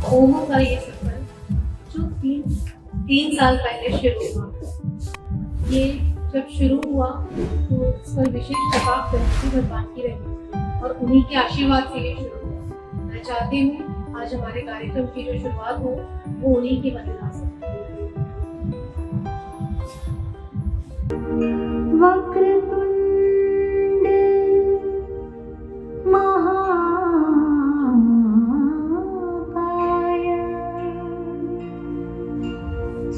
ओमो का ये सफर जो तीन साल पहले शुरू हुआ, ये जब शुरू हुआ तो इस पर विशेष प्रभाव धरती भगवान की रही और उन्हीं के आशीर्वाद से ये शुरू हुआ। मैं चाहती हूँ आज हमारे कार्यक्रम की जो शुरुआत हो वो उन्हीं की वजह से। वक्रतुंड महाकाय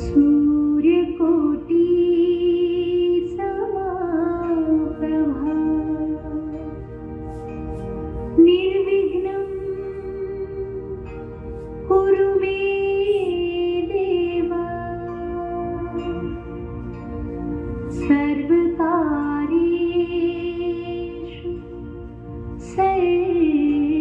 सूर्यकोटि समप्रभा निर्विघ्नं कुरु मे देव सर्वकार्येषु सर्वदा।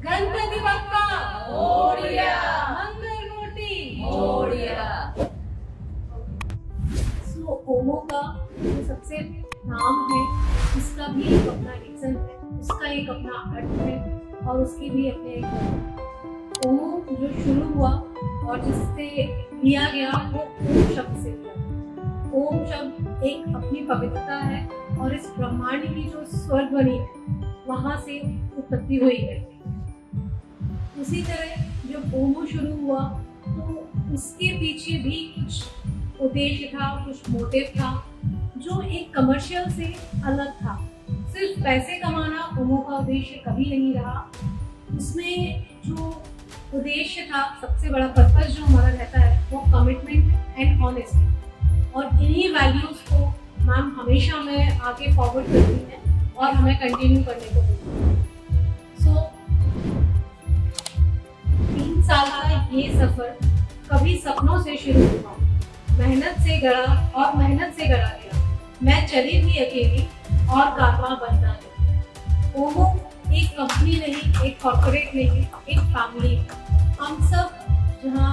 गणपति बप्पा मोरया, मंगलमूर्ति मोरया। सो ओमो का जो सबसे नाम है उसका भी एक अपना रीजन है, उसका एक अपना अर्थ है और उसकी भी अपने एक ओमो जो शुरू हुआ और जिससे लिया गया वो ओम शब्द से लिया। ओम शब्द एक अपनी पवित्रता है और इस ब्रह्मांड की जो स्वर्ग बनी है वहां से उत्पत्ति हुई है। उसी तरह जब ओमो शुरू हुआ तो उसके पीछे भी कुछ उद्देश्य था, कुछ मोटिव था जो एक कमर्शियल से अलग था। सिर्फ पैसे कमाना ओमो का उद्देश्य कभी नहीं रहा। उसमें जो उद्देश्य था, सबसे बड़ा पर्पस जो हमारा रहता है वो कमिटमेंट एंड ऑनेस्टी, और इन्हीं वैल्यूज को मैम हमेशा मैं आगे फॉरवर्ड करती हैं और हमें कंटिन्यू करने को मिलती है। सो 3 साल का ये सफर कभी सपनों से शुरू हुआ, मेहनत से गढ़ा और मेहनत से गढ़ा गया। मैं चली थी अकेली और कारवां बनता है। ओमो एक कंपनी नहीं, एक कॉर्पोरेट नहीं, एक फैमिली। हम सब जहाँ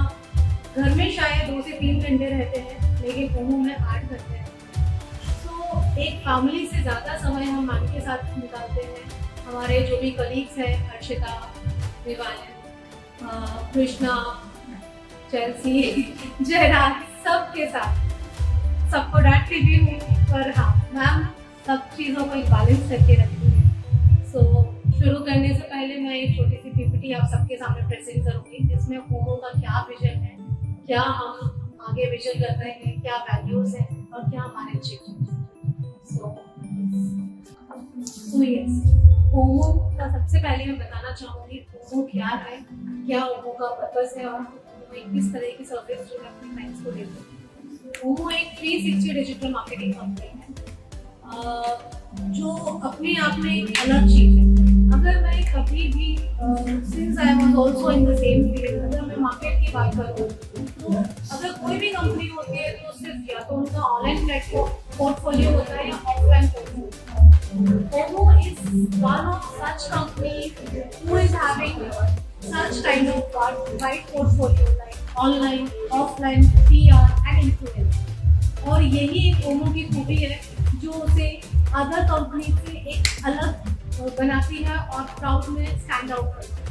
घर में शायद 2 से 3 घंटे रहते हैं लेकिन ओमो में 8 घंटे हैं। तो एक फैमिली से ज़्यादा समय हम मैम के साथ निकालते हैं। हमारे जो भी कलीग्स हैं, हर्षिता, विवान, कृष्णा, चेल्सी, जयराज, सबके साथ सबको डांटती भी हूँ, पर हाँ मैम सब चीज़ों को एक बैलेंस करके रखती है। सो शुरू करने से पहले मैं एक छोटी सी पीपीटी आप सबके सामने प्रेजेंट करूँगी जिसमें ओमो का क्या विजन है, क्या हम आगे विजन कर रहे हैं, क्या वैल्यूज हैं और क्या हमारे अचीवमेंट। सो यस, ओमो का सबसे पहले मैं बताना चाहूँगी ओमो क्या है, क्या ओमो का पर्पस है और ओमो किस तरह की सर्विस जो है अपने क्लाइंट्स को देते हैं। ओमो एक 360 डिजिटल मार्केटिंग कंपनी है जो अपने आप में एक अलग चीज है। अगर मैं कभी भी since I was also in the same field, अगर मैं मार्केट की बात करूँ तो अगर कोई भी कंपनी होती है तो सिर्फ या तो उनका ऑनलाइन प्लेटफॉर्म पोर्टफोलियो होता है या offline portfolio. Omo is one of such company who is having such kind of wide portfolio like online, offline, PR and influence। और यही एक ओमो की खूबी है जो उसे अदर कंपनी से एक अलग बनाती है और क्राउड में स्टैंड आउट करती है।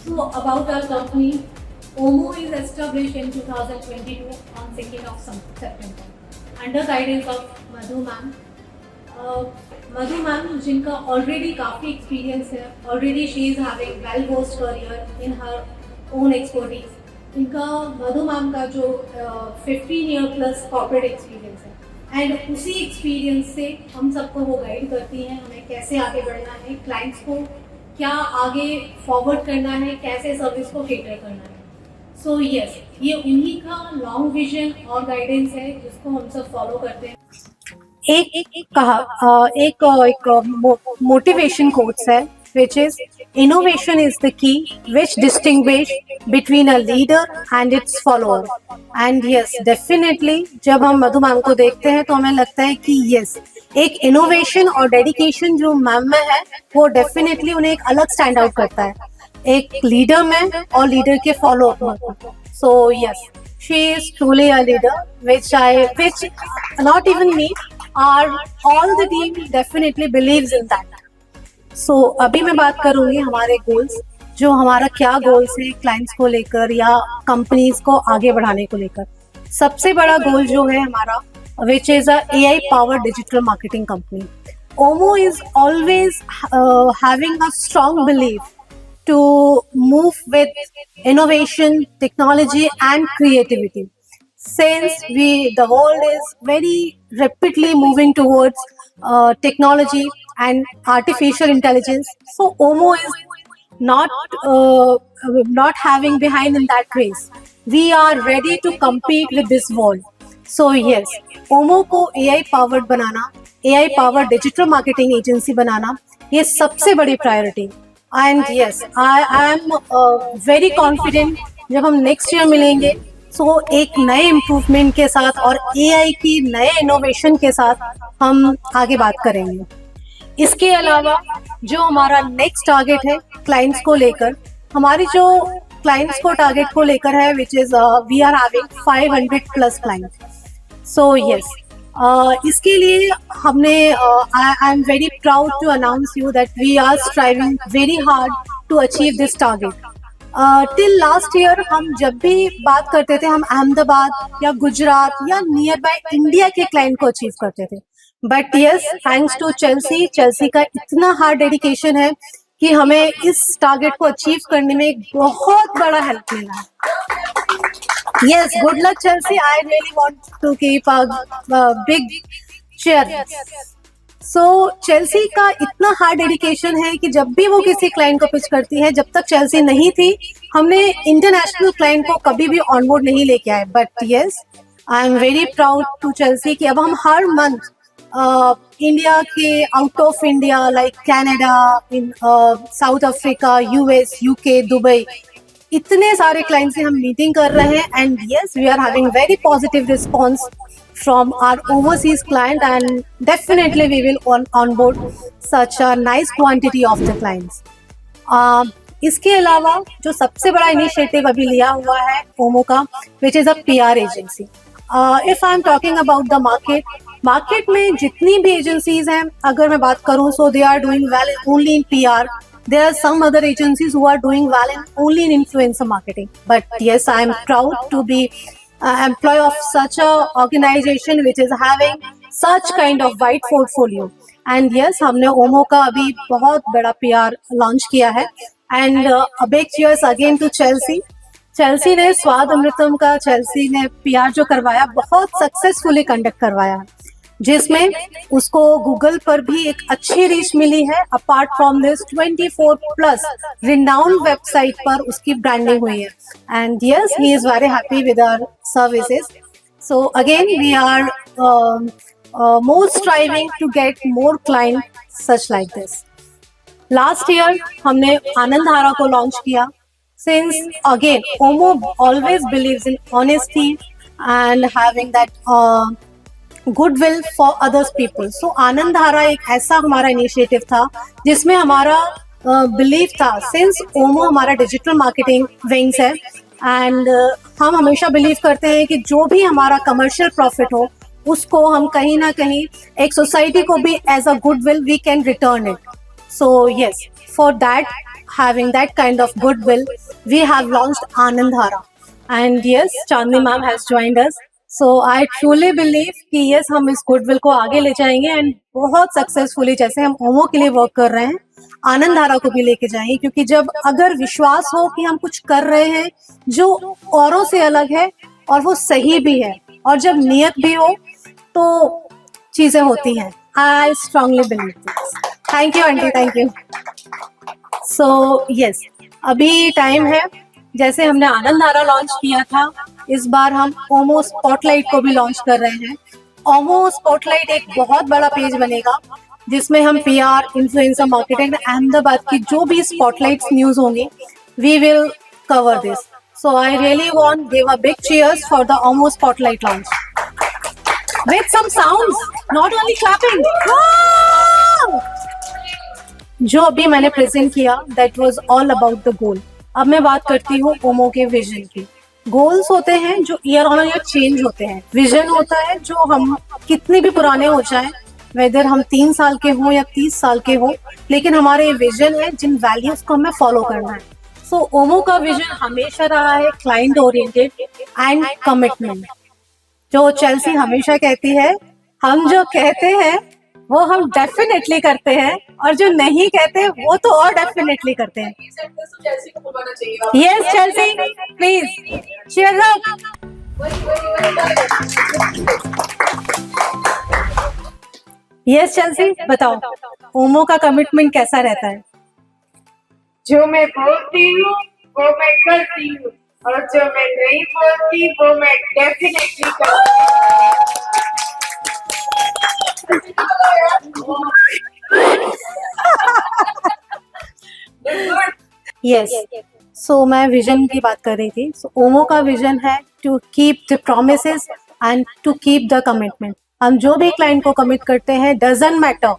So about our company, OMO is established in 2022 on 2nd of September under guidance of Madhu ma'am। Madhu ma'am जिनका ऑलरेडी काफ़ी एक्सपीरियंस है, already she is having well based career in her own expertise. इनका मधु ma'am का जो 15 year plus corporate experience है and उसी experience से हम सबको वो गाइड करती हैं हमें कैसे आगे बढ़ना है, क्लाइंट्स को क्या आगे फॉरवर्ड करना है, कैसे सर्विस को केटर करना है। सो यस, ये उन्हीं का लॉन्ग विजन और गाइडेंस है जिसको हम सब फॉलो करते हैं। एक मोटिवेशन कोट्स है which is innovation is the key which distinguish between a leader and its follower। and yes, definitely जब हम मधु मैम को देखते हैं तो हमें लगता है कि yes, एक इनोवेशन और डेडिकेशन जो मैम में है वो डेफिनेटली उन्हें एक अलग स्टैंड आउट करता है एक लीडर में और लीडर के फॉलो अप में। So yes, she is truly a leader which not even me, our all the team definitely believes in that. So अभी मैं बात करूंगी हमारे गोल्स, जो हमारा क्या गोल्स है क्लाइंट्स को लेकर या कंपनीज को आगे बढ़ाने को लेकर. सबसे बड़ा गोल जो है हमारा, which is a AI powered digital marketing company. OMO is always having a strong belief to move with innovation, technology and creativity. Since the world is very rapidly moving towards technology and artificial intelligence, so OMO is not having behind in that race. We are ready to compete with this world. So yes, OMO को AI powered बनाना, AI powered digital marketing agency बनाना, ये सबसे बड़ी priority. And yes, I am very confident जब हम next year मिलेंगे तो एक नए इम्प्रूवमेंट के साथ और AI की नए इनोवेशन के साथ हम आगे बात करेंगे. इसके अलावा जो हमारा नेक्स्ट टारगेट है क्लाइंट्स को लेकर, हमारी जो क्लाइंट्स को टारगेट को लेकर है, which is we are having 500+ clients. So yes, इसके लिए हमने I am very proud to announce you that we are striving very hard to achieve this target. Till last year हम जब भी बात करते थे, हम अहमदाबाद या गुजरात या नियर बाय इंडिया के क्लाइंट को अचीव करते थे. But yes, thanks to Chelsea का इतना हार्ड डेडिकेशन है कि हमें इस टारगेट को अचीव करने में एक बहुत बड़ा हेल्प मिला है. Yes, good luck Chelsea. I really want to keep a big cheer. So Chelsea का इतना हार्ड डेडिकेशन है कि जब भी वो किसी क्लाइंट को पिच करती है, जब तक Chelsea नहीं थी हमने इंटरनेशनल क्लाइंट को कभी भी ऑनबोर्ड नहीं लेके आए. But yes, I am very proud to Chelsea कि अब हम हर मंथ इंडिया के out of India like Canada, in South Africa, US, UK, Dubai, इतने सारे क्लाइंट से हम मीटिंग कर रहे हैं. And yes, we are having very positive response from our overseas client and definitely we will onboard such a nice quantity of the clients. इसके अलावा जो सबसे बड़ा इनिशिएटिव अभी लिया हुआ है ओमो का, which is a PR agency. If I am talking about the market में जितनी भी एजेंसीज हैं, अगर मैं बात करूं, so they are doing well only in PR. There are some other agencies who are doing well only in influencer marketing. But yes, I am proud to be employee of such a organization which is having such kind of wide portfolio. And yes, हमने OMO का अभी बहुत बड़ा PR launch किया है. And a big cheers again to Chelsea. Chelsea ने स्वाद अमृतम का Chelsea ने PR जो करवाया, बहुत सक्सेसफुली कंडक्ट करवाया, जिसमें उसको गूगल पर भी एक अच्छी रीच मिली है. Apart from this 24+ renowned website पर उसकी ब्रांडिंग हुई है. And yes, he is very happy with our services. So again we are more striving to get more client such like this. Last year हमने आनंदधारा को launch किया. Since again Omo always believes in honesty and having that goodwill for others people. So Anandadhara एक ऐसा हमारा initiative था जिसमें हमारा believe था, सिंस ओमो हमारा डिजिटल मार्केटिंग विंग्स है एंड हम हमेशा बिलीव करते हैं कि जो भी हमारा कमर्शियल प्रॉफिट हो उसको हम कहीं ना कहीं एक सोसाइटी को भी as a goodwill we can return it. So yes, for that, having that kind of goodwill, we have launched Anandadhara. And yes, Chandni ma'am has joined us. So I truly believe कि यस, हम इस goodwill को आगे ले जाएंगे and बहुत successfully, जैसे हम ओमो के लिए वर्क कर रहे हैं, आनंदधारा को भी लेके जाएंगे. क्योंकि जब अगर विश्वास हो कि हम कुछ कर रहे हैं जो औरों से अलग है और वो सही भी है, और जब नियत भी हो तो चीजें होती हैं. I strongly believe this. Thank you aunty, thank you. So yes, अभी टाइम है, जैसे हमने आनंदधारा लॉन्च किया था, इस बार हम ओमो स्पॉटलाइट को भी लॉन्च कर रहे हैं. ओमो स्पॉटलाइट एक बहुत बड़ा पेज बनेगा जिसमें हम PR, इन्फ्लुएंसर मार्केटिंग, अहमदाबाद की जो भी स्पॉटलाइट्स न्यूज होंगी, we will cover this. So I really want give a big cheers for the Omo spotlight launch with some sounds, not only clapping. जो अभी मैंने प्रेजेंट किया, that was all about the goal. अब मैं बात करती हूँ ओमो के विजन की. गोल्स होते हैं जो ईयर ऑन ईयर चेंज होते हैं, विजन होता है जो हम कितने भी पुराने हो जाएं, वेदर हम 3 साल के हों या 30 साल के हों, लेकिन हमारे विजन है जिन वैल्यूज को हमें फॉलो करना है। सो ओमो का विजन हमेशा रहा है क्लाइंट ओरिएंटेड एंड कमिटमेंट। जो चेल्सी हमेशा कहती है, हम जो कहते हैं वो हम डेफिनेटली करते हैं, और जो नहीं कहते वो तो और डेफिनेटली करते हैं। Yes Chelsea, please cheer up. Yes Chelsea, बताओ ओमो का कमिटमेंट कैसा रहता है? जो मैं बोलती हूँ वो मैं करती हूँ, और जो मैं नहीं बोलती वो मैं डेफिनेटली यस, सो मैं विजन की बात कर रही थी। सो ओमो का विजन है to keep the promises and to keep the commitment. हम जो भी क्लाइंट को कमिट करते हैं, डजंट मैटर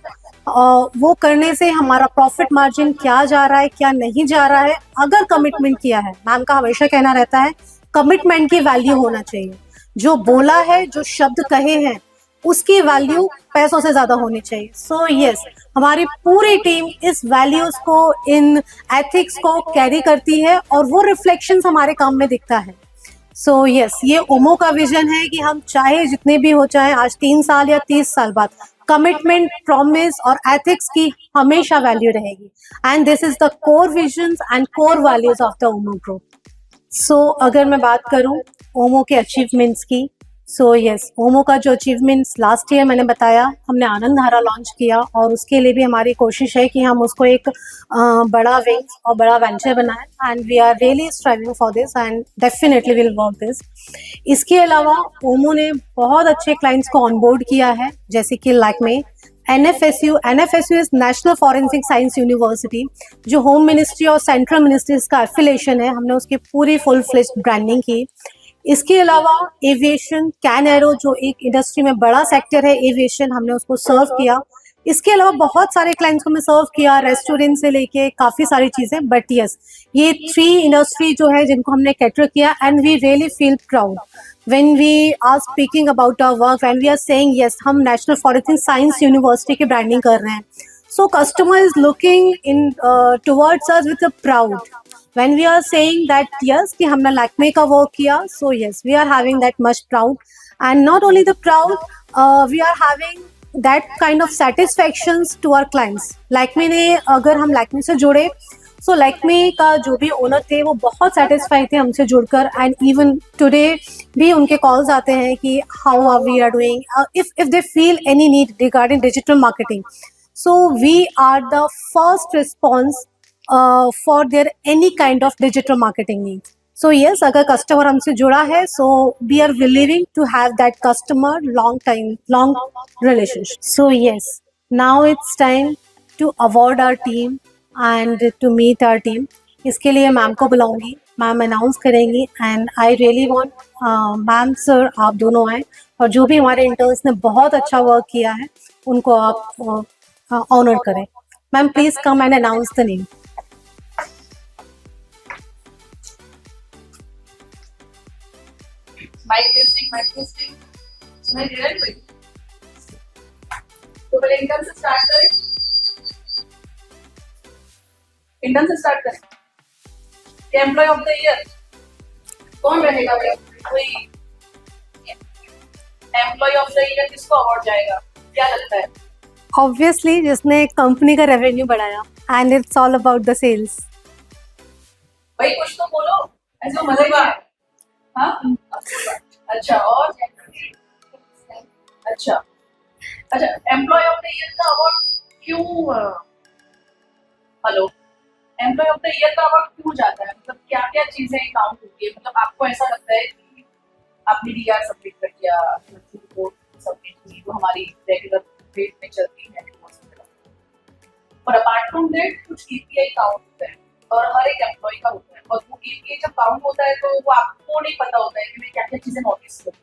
वो करने से हमारा प्रॉफिट मार्जिन क्या जा रहा है क्या नहीं जा रहा है, अगर कमिटमेंट किया है, मैम का हमेशा कहना रहता है कमिटमेंट की वैल्यू होना चाहिए। जो बोला है, जो शब्द कहे हैं, उसकी वैल्यू पैसों से ज्यादा होनी चाहिए। सो यस, हमारी पूरी टीम इस वैल्यूज को, इन एथिक्स को कैरी करती है और वो रिफ्लेक्शंस हमारे काम में दिखता है। सो यस, ये ओमो का विजन है कि हम चाहे जितने भी हो, चाहे आज 3 साल या 30 साल बाद, कमिटमेंट, प्रॉमिस और एथिक्स की हमेशा वैल्यू रहेगी। And this is the core visions and core values of the Omo group. So अगर मैं बात करूं ओमो के अचीवमेंट्स की, सो यस, ओमो का जो अचीवमेंट्स लास्ट ईयर मैंने बताया, हमने आनंद धारा लॉन्च किया और उसके लिए भी हमारी कोशिश है कि हम उसको एक बड़ा विंग और बड़ा वेंचर बनाएं, and we are really striving for this and definitely will work this. इसके अलावा ओमो ने बहुत अच्छे क्लाइंट्स को ऑनबोर्ड किया है, जैसे कि Lakme, NFSU is national forensic science university, जो होम मिनिस्ट्री और सेंट्रल मिनिस्ट्रीज का एफिलिएशन है। हमने उसकी पूरी फुल फ्लेज्ड ब्रांडिंग की। इसके अलावा एविएशन, कैन एरो, जो एक इंडस्ट्री में बड़ा सेक्टर है एविएशन, हमने उसको सर्व किया। इसके अलावा बहुत सारे क्लाइंट्स को मैं सर्व किया, रेस्टोरेंट से लेके काफ़ी सारी चीज़ें। बट यस, ये 3 इंडस्ट्री जो है जिनको हमने कैटर किया, and we really feel proud when we are speaking about our work, when we are saying yes, हम नेशनल फॉरेंसिक साइंस यूनिवर्सिटी की ब्रांडिंग कर रहे हैं। So customer is looking in towards us with a proud. When we are saying that yes, कि हमने लैक्मे का work किया, so yes, we are having that much proud, and not only the proud, we are having that kind of satisfactions to our clients. Lakme ने, अगर हम लैक्मे से जुड़े, सो लैक्मे का जो भी ओनर थे वो बहुत सेटिस्फाइड थे हमसे जुड़कर, एंड इवन टुडे भी उनके कॉल्स आते हैं कि how are we are doing, if they feel any need regarding digital marketing, so we are the first response for their any kind of digital marketing needs. So yes, अगर customer हमसे जुड़ा है, so we are willing to have that customer long relationship. So yes, now it's time to award our team and to meet our team. इसके लिए ma'am को बुलाऊंगी, ma'am announce करेंगी, and I really want ma'am, sir, आप दोनों आए, और जो भी हमारे इंटर्न्स ने बहुत अच्छा वर्क किया है उनको आप ऑनर करें। Ma'am please come and announce the name. Mike testing. सुनाई दे रहा है कोई? तो पहले इंटर्न से स्टार्ट करें। एम्प्लॉय ऑफ द ईयर कौन रहेगा भाई? कोई एम्प्लॉय ऑफ द ईयर किसको अवार्ड जाएगा, क्या लगता है? ऑब्वियसली जिसने कंपनी का रेवेन्यू बढ़ाया, and it's all about the sales. भाई कुछ तो बोलो, ऐसे मजेगा। हाँ, अच्छा, और अच्छा, एम्प्लॉय ऑफ द ईयर का अवार्ड क्यों, hello, employee of the year का अवार्ड क्यों जाता है? मतलब क्या क्या चीजें काउंट होती है? मतलब आपको ऐसा लगता है कि आपने डीआर सबमिट कर दिया, रिपोर्ट सबमिट की, वो हमारी रेगुलर रेट में चलती है, और अपार्ट फ्रॉम दैट कुछ ईपीआई काउंट होता है, और हर एक एम्प्लॉय का होता है, और वो ईपीआई जब काउंट होता है तो वो आपको नहीं पता होता है कि मैं क्या क्या चीजें नोटिस करूँ।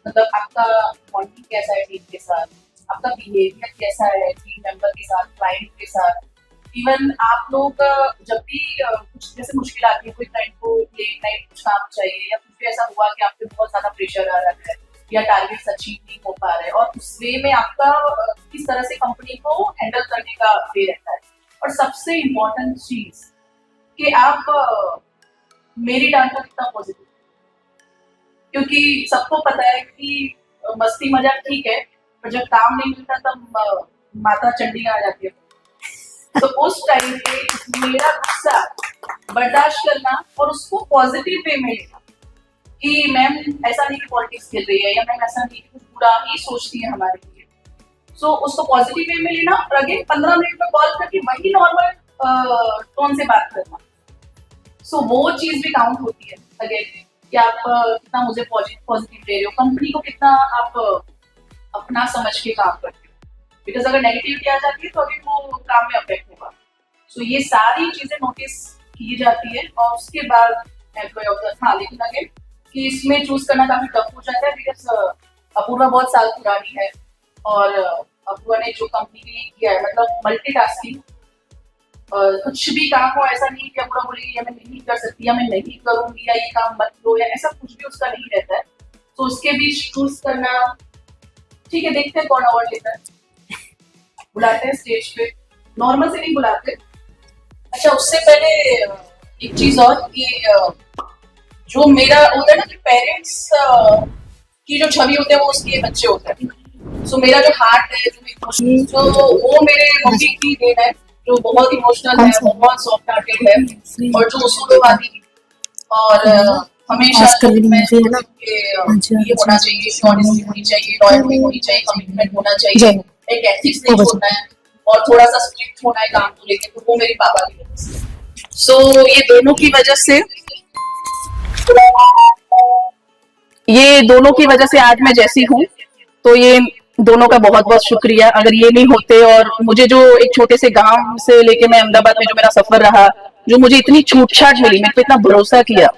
मतलब आपका बॉन्डिंग कैसा है टीम के साथ, आपका बिहेवियर कैसा है टीम मेंबर के साथ, क्लाइंट के साथ, इवन आप लोग जब भी कुछ जैसे मुश्किल आती है, कोई क्लाइंट को लेट नाइट कुछ काम चाहिए या कुछ भी ऐसा हुआ कि आप पे बहुत ज्यादा प्रेशर आ रहा है या टारगेट्स अचीव नहीं हो पा रहे, और उस वे में आपका किस तरह से कंपनी को हैंडल करने का वे रहता है। और सबसे इम्पोर्टेंट चीज कि आप मेरी डांट को कितना पॉजिटिव, क्योंकि सबको पता है कि मस्ती मजाक ठीक है, पर जब काम नहीं मिलता तब माता चंडी आ जाती है। तो उस टाइम पे मेरा गुस्सा बर्दाश्त करना और उसको पॉजिटिव वे में लेना कि मैम ऐसा नहीं कि पॉलिटिक्स खेल रही है या मैम ऐसा नहीं कि कुछ बुरा ही सोचती है हमारे लिए, सो उसको पॉजिटिव वे में लेना और अगेन 15 मिनट में कॉल करके वही नॉर्मल टोन से बात करना। सो वो चीज भी काउंट होती है अगेन कि आप कितना मुझे पॉजिटिव ले रहे हो, कंपनी को कितना आप अपना समझ के काम करते हो, बिकॉज अगर नेगेटिविटी आ जाती है तो अभी वो काम में अफेक्ट होगा। सो ये सारी चीजें नोटिस की जाती है और उसके बाद एम्प्लॉय ऑफ द, हाँ लेकिन अगेन कि इसमें चूज करना काफी टफ हो जाता है बिकॉज अपूर्वा बहुत साल पुरानी है और अपूर्वा ने जो कंपनी के लिए किया है मतलब मल्टीटास्किंग, कुछ भी काम हो ऐसा नहीं कि अपूर्वा बोलेगी या मैं नहीं कर सकती या मैं नहीं करूंगी या ये काम मत लो या ऐसा कुछ भी उसका नहीं रहता है। तो उसके बीच चूज करना, ठीक है देखते हैं कौन अवार्ड लेता है, बुलाते हैं स्टेज पे, नॉर्मल से नहीं बुलाते। अच्छा उससे पहले एक चीज और कि जो मेरा होता है ना कि पेरेंट्स की जो छवि होते हैं वो उसके बच्चे होते हैं। सो मेरा जो हार्ट है जो इमोशन, जो वो मेरे मम्मी की देन है जो बहुत इमोशनल है, बहुत सॉफ्ट हार्टेड है और जो उसूलवादी और हमेशा ये होना चाहिए, ऑनेस्टी होनी चाहिए, लॉयल्टी होनी चाहिए, कमिटमेंट होना चाहिए, एक एथिक्स नहीं छोड़ना है और थोड़ा सा स्ट्रिक्ट होना है काम को लेकर, तो वो मेरी पापा की वजह से। सो ये दोनों की वजह से आज मैं जैसी हूँ, तो ये दोनों का बहुत बहुत शुक्रिया। अगर ये नहीं होते और मुझे जो एक छोटे से गांव से लेके मैं अहमदाबाद में जो मेरा सफर रहा, जो मुझे इतनी छूट छाट मिली, मेरे पे इतना भरोसा किया,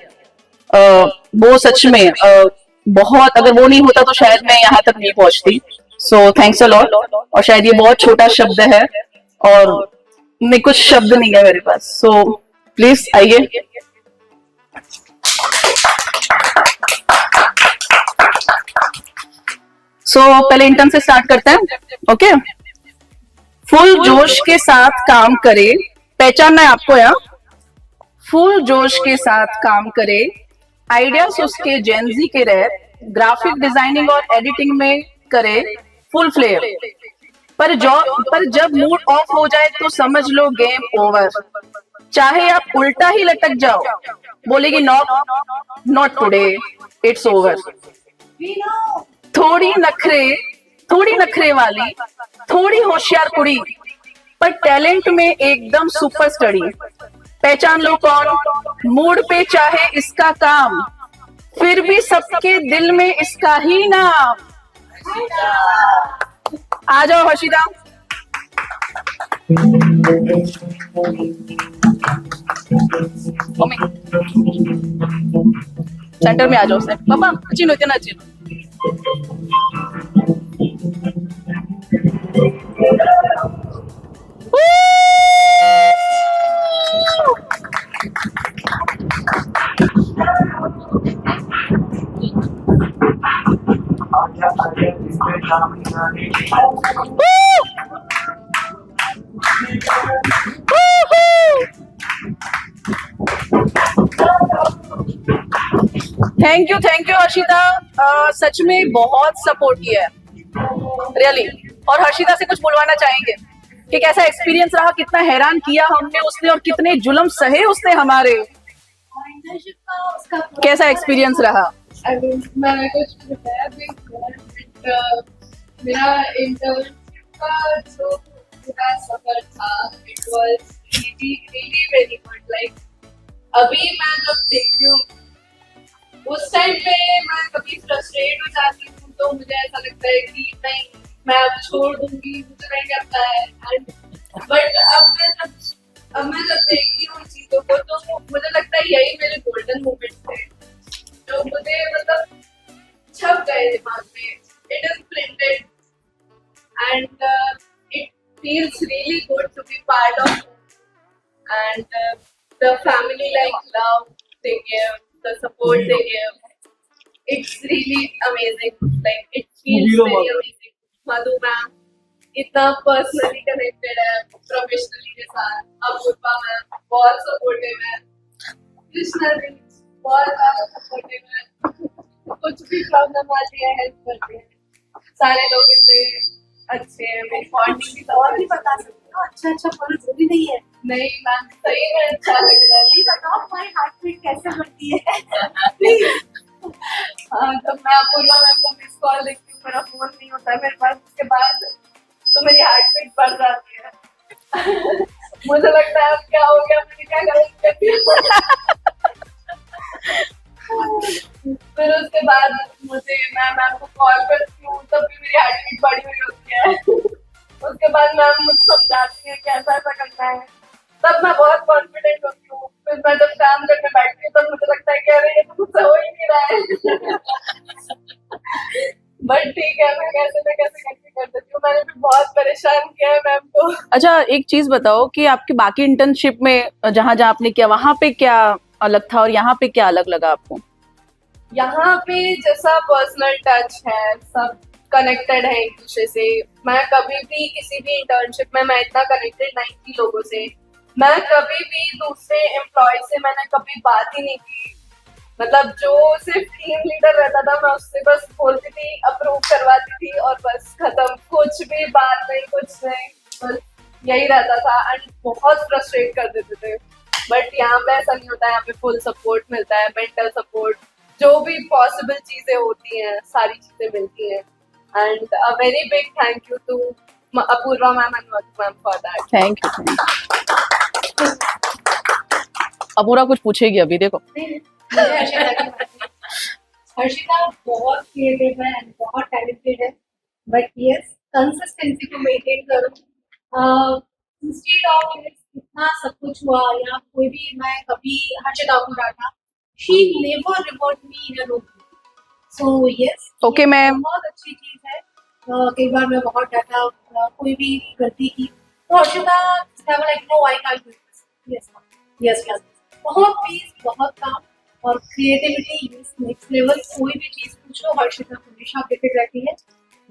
वो सच में बहुत, अगर वो नहीं होता तो शायद मैं यहाँ तक नहीं पहुंचती। So thanks a lot. और शायद ये बहुत छोटा शब्द है और मैं कुछ शब्द नहीं है मेरे पास, सो प्लीज आइए। सो पहले इंटर्न से स्टार्ट करते हैं, ओके। फुल जोश के साथ काम करे, पहचानना है आपको यहाँ, फुल जोश के साथ काम करे, आइडियाज उसके जेनजी के रहे, ग्राफिक डिजाइनिंग और एडिटिंग में करे फुल फ्लेयर, पर जब मूड ऑफ हो जाए तो समझ लो गेम ओवर। चाहे आप उल्टा ही लटक जाओ, बोलेगी नॉट टुडे, इट्स ओवर। थोड़ी नखरे वाली, थोड़ी होशियार कुड़ी, पर टैलेंट में एकदम सुपर स्टडी। पहचान लो कौन, मूड पे चाहे इसका काम, फिर भी सबके दिल में इसका ही नाम। आ जाओ हर्षिता। सेंटर में आ जाओ सर, पापा चिनो इतना चिनो। थैंक यू हर्षिता, सच में बहुत सपोर्ट किया है रियली। और हर्षिता से कुछ बुलवाना चाहेंगे कि कैसा एक्सपीरियंस रहा, कितना हैरान किया हमने उसने और कितने जुल्म सहे उसने हमारे, कैसा एक्सपीरियंस रहा? मैं कुछ प्रिपेयर भी किया, मेरा इंटर्न का जो पूरा सफर था, it was really very good. Like अभी मैं जब देखती हूँ, उस टाइम पे मैं कभी फ्रस्ट्रेट हो जाती हूँ तो मुझे ऐसा लगता है कि नहीं मैं अब छोड़ दूंगी, मुझे नहीं करता है। बट अब मैं जब देखती हूँ चीजों को तो मुझे लगता है यही मेरे गोल्डन मोमेंट थे जो मुझे मतलब छप गए दिमाग में। It is printed and it feels really good to be part of and the family like love they give, the support they give, it's really amazing. Like it feels very amazing. Madhu ma'am इतना personally connected है professionally के साथ. Apoorva ma'am बहुत supportive है. कृष्णा जी बहुत ज्यादा supportive है. कुछ भी प्रॉब्लम आती है हेल्प करते हैं. सारे लोग इतने अच्छे हैं. मेरी बॉन्डिंग भी और भी बता सकते हो अच्छा अच्छा बोलो जरूरी नहीं है. नहीं मैम सही में अच्छा लग रहा है. ये बताओ हमारी हार्ट बीट कैसे बढ़ती है. हाँ तो मैं अपूर्वा मैम को मिस कॉल देखती हूँ. मेरा फोन नहीं होता है मेरे पास. उसके बाद तो मेरी हार्ट बीट बढ़ जाती है. मुझे लगता है अब क्या हो गया मैंने क्या गलत कर दिया. फिर उसके बाद मुझे मैं मैम को कॉल करती हूँ तब भी मेरी हार्ट बीट बढ़ी हुई होती है. उसके बाद मैम मुझे समझाती है कि ऐसा ऐसा करना है. तब मैं बहुत कॉन्फिडेंट होती हूँ. फिर मैं जब काम करने बैठती हूँ तब मुझे लगता है कि अरे ये तो मुझसे हो ही नहीं रहा है. बट ठीक है मैं कैसे करके कर देती हूँ. मैंने भी बहुत परेशान किया है मैम को. अच्छा एक चीज बताओ कि आपकी बाकी इंटर्नशिप में जहाँ जहाँ आपने किया वहाँ पे क्या अलग था और यहाँ पे क्या अलग लगा आपको? यहाँ पे जैसा पर्सनल टच है सब कनेक्टेड है एक दूसरे से. मैं कभी भी किसी भी इंटर्नशिप में मैं इतना कनेक्टेड नहीं थी लोगों से. मैं कभी भी दूसरे एम्प्लॉय से मैंने कभी बात ही नहीं की. मतलब जो सिर्फ टीम लीडर रहता था मैं उससे बस बोलती थी अप्रूव करवाती थी और बस खत्म. कुछ भी बात नहीं कुछ नहीं बस यही रहता था. एंड बहुत फ्रस्ट्रेट कर देते थे. बट यहाँ पे ऐसा नहीं होता है. यहाँ पे फुल सपोर्ट मिलता है. मेंटल सपोर्ट जो भी पॉसिबल चीजें होती हैं सारी चीजें मिलती हैं. And a very big thank you to Apurva ma'am and Madhu ma'am for that. Thank you. Apurva कुछ पूछेगी अभी देखो. मुझे हर्षिता की बात है. हर्षिता बहुत क्रिएटिव है एंड बहुत टैलेंटेड है. बट यस कंसिस्टेंसी को मेंटेन करो. इंस्टेड ऑफ इतना सब कुछ हुआ या कोई भी मैं कभी हर्षिता को डांटा. She never reward me in a notebook. So yes Okay, ma'am. बहुत अच्छी चीज है. कई बार मैं बहुत डांटा कोई भी गलती की तो Harshita like no I can't do this. Yes yes yes बहुत पीस बहुत काम और क्रिएटिविटी नेक्स्ट लेवल. कोई भी चीज पूछो हर्षिता हमेशा प्रिपेयर रहती है.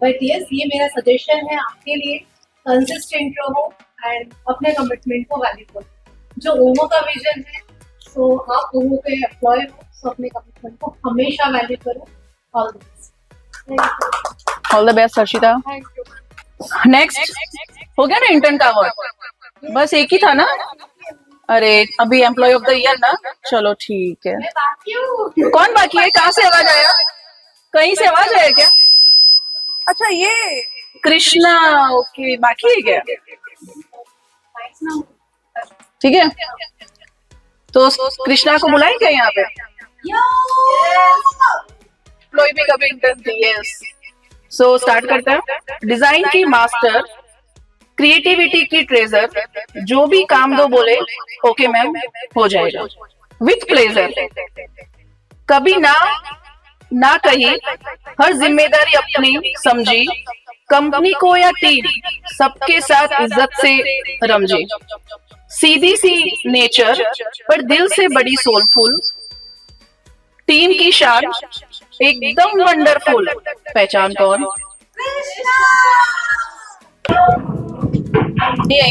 बट यस ये मेरा सजेशन है आपके लिए. कंसिस्टेंट रहो एंड अपने कमिटमेंट को वैल्यू करो. जो ओमो का विजन है सो आप ओमो के एम्प्लॉय हो सो अपने कमिटमेंट को हमेशा वैल्यू करो. All the best. All the best Harshita. Thank you. Next हो गया ना इंटर्न का अवार्ड. बस एक ही था ना. अरे अभी एम्प्लॉय ऑफ द ईयर ना. चलो ठीक है. मैं बाकी हूँ. कौन बाकी है? कहाँ से आवाज आया? कहीं से आवाज आया क्या? अच्छा ये कृष्णा. ओके बाकी है क्या? ठीक है तो कृष्णा को बुलाएं क्या यहाँ पे? एम्प्लॉय भी कभी इंटर्न थी. यस सो स्टार्ट करते हैं. डिजाइन की मास्टर, क्रिएटिविटी की ट्रेजर, जो भी काम दो बोले ओके मैम हो जाएगा विथ प्लेजर. कभी ना कही, हर जिम्मेदारी अपनी समझी, कंपनी को या टीम सबके साथ इज्जत से रमजी. सीधी सी नेचर पर दिल से बड़ी सोलफुल, टीम की शान एकदम वंडरफुल. पहचान कौन? ये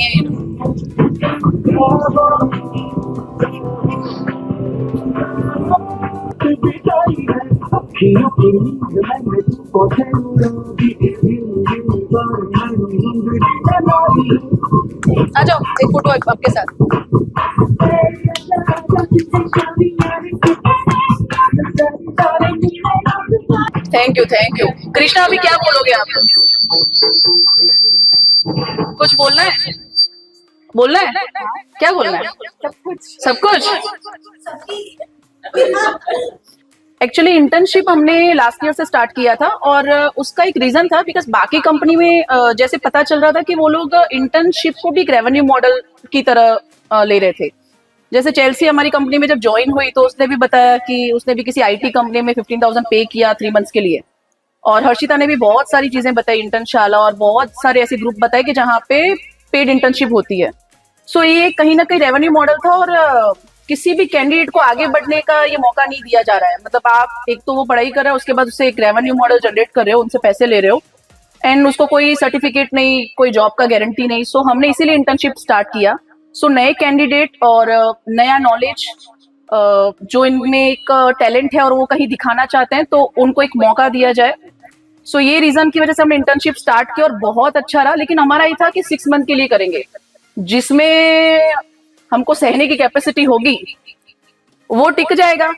आ जाओ एक फोटो आपके साथ. Thank you. कृष्णा अभी क्या बोलोगे आप? कुछ बोलना है? क्या बोलना है? सब कुछ. एक्चुअली इंटर्नशिप हमने लास्ट ईयर से स्टार्ट किया था और उसका एक रीजन था बिकॉज बाकी कंपनी में जैसे पता चल रहा था कि वो लोग इंटर्नशिप को भी एक रेवेन्यू मॉडल की तरह ले रहे थे. जैसे चेल्सी हमारी कंपनी में जब ज्वाइन हुई तो उसने भी बताया कि उसने भी किसी आईटी कंपनी में 15,000 पे किया 3 मंथ्स के लिए. और हर्षिता ने भी बहुत सारी चीजें बताई इंटर्नशाला और बहुत सारे ऐसे ग्रुप बताए कि जहाँ पे पेड इंटर्नशिप होती है. सो ये कहीं ना कहीं रेवेन्यू मॉडल था और किसी भी कैंडिडेट को आगे बढ़ने का ये मौका नहीं दिया जा रहा है। मतलब आप एक तो वो पढ़ाई कर रहे हो, उसके बाद उससे एक रेवेन्यू मॉडल जनरेट कर रहे हो, उनसे पैसे ले रहे हो एंड उसको कोई सर्टिफिकेट नहीं, कोई जॉब का गारंटी नहीं। सो हमने इसीलिए इंटर्नशिप स्टार्ट किया। सो नए कैंडिडेट और नया नॉलेज जो इनमें एक टैलेंट है और वो कहीं दिखाना चाहते हैं तो उनको एक मौका दिया जाए। सो ये रीजन की वजह से हमने इंटर्नशिप स्टार्ट किया और बहुत अच्छा रहा। लेकिन हमारा ये था कि 6 मंथ के लिए करेंगे, जिसमें हमको सहने की कैपेसिटी होगी वो टिक जाएगा।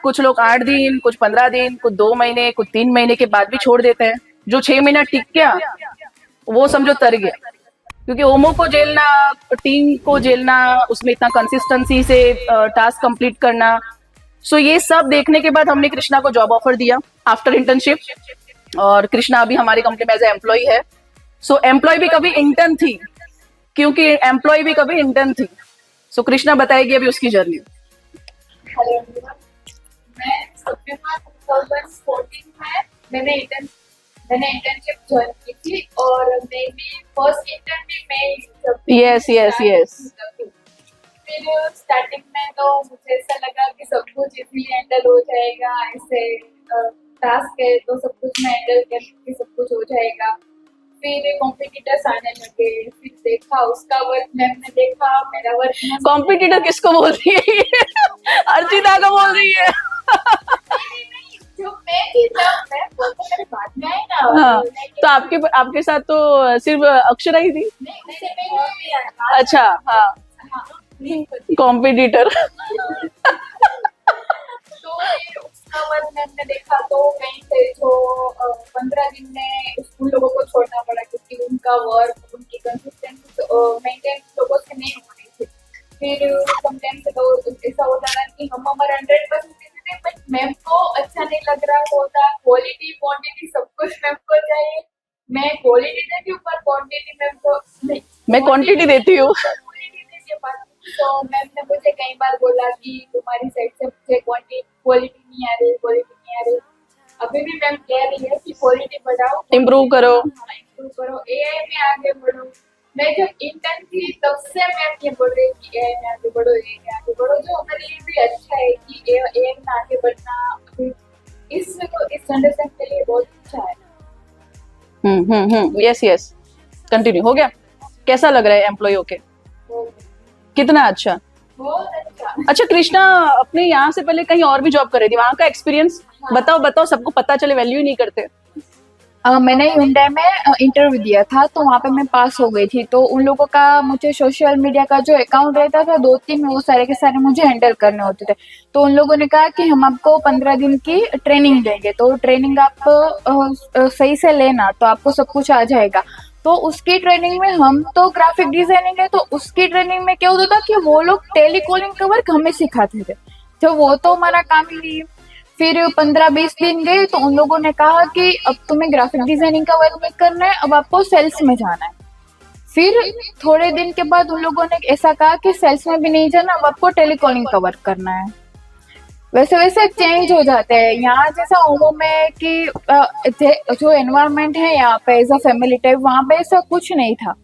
कुछ लोग 8 दिन, कुछ 15 दिन, कुछ 2 महीने, कुछ 3 महीने के बाद भी छोड़ देते हैं। जो 6 महीना टिक गया वो समझो तर गया, क्योंकि ओमो को झेलना, टीम को झेलना, उसमें इतना कंसिस्टेंसी से टास्क कंप्लीट करना। सो ये सब देखने के बाद हमने कृष्णा को जॉब ऑफर दिया आफ्टर इंटर्नशिप, और कृष्णा अभी हमारी कंपनी में एज ए एम्प्लॉय है। सो एम्प्लॉय भी कभी इंटर्न थी, क्योंकि एम्प्लॉय भी कभी इंटर्न थी। सो कृष्णा बताएगी अभी उसकी जर्नी। हेलो एवरीवन, मैं सितंबर 2014 में मैंने इंटर्नशिप ज्वाइन की थी और मेरी फर्स्ट इंटर्न भी मैं यस यस यस। फिर स्टार्टिंग में तो मुझे ऐसा लगा कि सब कुछ इजीली हैंडल हो जाएगा, ऐसे टास्क है तो सब कुछ मैं हैंडल करके सब कुछ हो जाएगा। फिर कॉम्पिटिटर्स आने लगे, फिर देखा उसका वर्क, मैंने देखा मेरा वर्क। कॉम्पिटिटर किसको बोल रही है? अर्चिता को बोल रही है। जो मैं थी तब, मैं वो तो मेरे बाद में आई ना। हाँ, तो आपके साथ तो सिर्फ अक्षरा ही थी। नहीं, उससे पहले और भी आया था। अच्छा, हाँ, हाँ, नहीं पता। कॉम्पिटिटर। तो फिर उसका वर्क मैंने देखा तो कहीं से जो 15 दिन में उन लोगों को छोड़ना पड़ा, क्योंकि उनका वर्क, उनकी कंसिस्टेंसी मेंटेन लोगों से नहीं हो रही थी। फिर समटाइम्स तो ऐसा होता था कि हम हमारा 100% देते थे, बट मैम को अच्छा नहीं लग रहा होता। क्वालिटी क्वांटिटी सब कुछ मैम को चाहिए। मैं क्वालिटी देती हूँ पर क्वांटिटी मैम को नहीं। मैं क्वांटिटी देती हूँ। क्वालिटी देती हूँ, तो मैम ने मुझे कई बार बोला कि तुम्हारी साइड से मुझे क्वालिटी नहीं आ रही, क्वालिटी नहीं आ रही। अभी भी मैम कह रही है कि क्वालिटी बढ़ाओ, इम्प्रूव करो। इम्प्रूव करो, एआई में आगे बढ़ो। मैं जब इंटर्न थी तब से मैम ये बोल रही कि एआई में आगे बढ़ो, एआई में आगे बढ़ो, जो हमारे लिए भी अच्छा है कि एआई में आगे बढ़ना अभी इस जनरेशन के लिए बहुत अच्छा है। Yes yes, continue. हो गया? कैसा लग रहा है एम्प्लॉय होके? कितना अच्छा? बहुत अच्छा। अच्छा, कृष्णा अपने यहाँ से पहले कहीं और भी जॉब कर रही थी, वहाँ का एक्सपीरियंस बताओ, सबको पता चले, वैल्यू ही नहीं करते। मैंने Hyundai में इंटरव्यू दिया था, तो वहाँ पे मैं पास हो गई थी। तो उन लोगों का मुझे सोशल मीडिया का जो अकाउंट रहता था 2-3 में, वो सारे के सारे मुझे हैंडल करने होते थे। तो उन लोगों ने कहा कि हम आपको 15 दिन की ट्रेनिंग देंगे, तो ट्रेनिंग आप सही से लेना तो आपको सब कुछ आ जाएगा। तो उसकी ट्रेनिंग में, हम तो ग्राफिक डिजाइनिंग है, तो उसकी ट्रेनिंग में क्या होता था कि वो लोग टेलीकॉलिंग का वर्क हमें सिखाते थे, तो वो तो हमारा काम ही नहीं। फिर 15-20 दिन गए तो उन लोगों ने कहा कि अब तुम्हें ग्राफिक डिजाइनिंग का वर्क नहीं करना है, अब आपको सेल्स में जाना है। फिर थोड़े दिन के बाद उन लोगों ने ऐसा कहा कि सेल्स में भी नहीं जाना, अब आपको टेलीकॉलिंग का वर्क करना है। वैसे वैसे चेंज हो जाते हैं। यहाँ जैसा ओमो में कि जो एनवायरनमेंट है यहाँ पे एज अ फैमिली टाइप, वहाँ पे ऐसा कुछ नहीं था,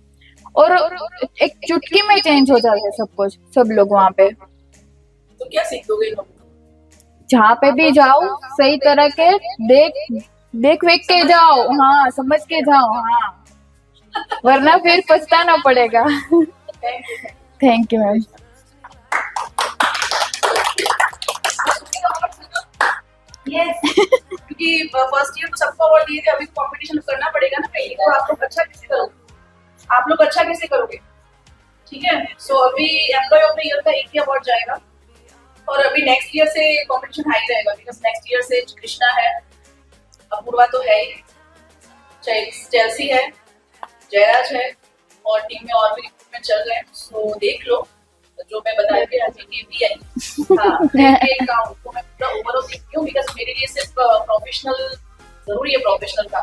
और एक चुटकी में चेंज हो जाता है सब कुछ, सब लोग वहाँ पे। तो क्या सीखोगे लोग? जहाँ पे भी जाओ सही तरह के देख के जाओ, हाँ, समझ के जाओ, हाँ, वरना फिर पछताना पड़ेगा। Thank you ma'am. यस, क्योंकि फर्स्ट ईयर तो सबको अवार्ड दिए थे, अभी कंपटीशन करना पड़ेगा ना कहीं, तो आप लोग अच्छा कैसे करोगे? ठीक है। सो अभी एम्प्लॉय ऑफ द ईयर का एक ही अवार्ड जाएगा, और अभी नेक्स्ट ईयर से कंपटीशन हाई रहेगा, बिकॉज नेक्स्ट ईयर से कृष्णा है, अपूर्वा तो है ही, चेल्सी है, जयराज है, और टीम में और भी रिक्रूटमेंट चल रहे हैं। सो देख लो, जो मैं बता रही थी, हाँ, अकाउंट को मैं पूरा ओवरऑल देखती हूँ, बिकॉज मेरे लिए सिर्फ प्रोफेशनल जरूरी है, प्रोफेशनल का,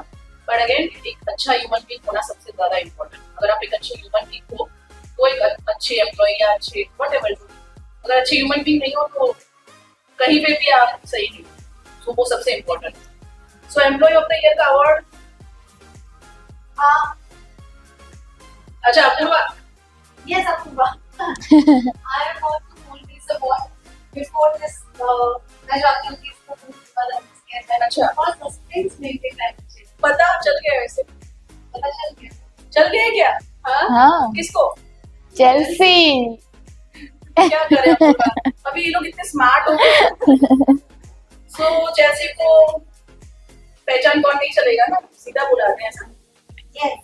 बट अगेन एक अच्छा ह्यूमन बीइंग होना सबसे ज्यादा इम्पोर्टेंट। अगर आप एक अच्छे ह्यूमन बीइंग हो तो एक अच्छे एम्प्लॉय या अच्छे व्हाटएवर, अगर अच्छे ह्यूमन बीइंग नहीं हो तो कहीं पे भी आप सही नहीं, तो वो सबसे important. So employee of the year का अवार्ड, अच्छा Apurva, yes Apurva, I want to hold this award before this. मैं जाती हूँ कि इसको पता किया जाए. अच्छा. और सस्पेंस मेंटेन करना चाहिए. पता चल गया वैसे. पता चल गया. चल गया क्या? हाँ. हाँ किसको? चेल्सी. क्या करें अपूर्वा? अभी ये लोग इतने स्मार्ट हो गए. सो चेल्सी को पहचान कौन नहीं चलेगा ना, सीधा बुलाते हैं ऐसा. Yes.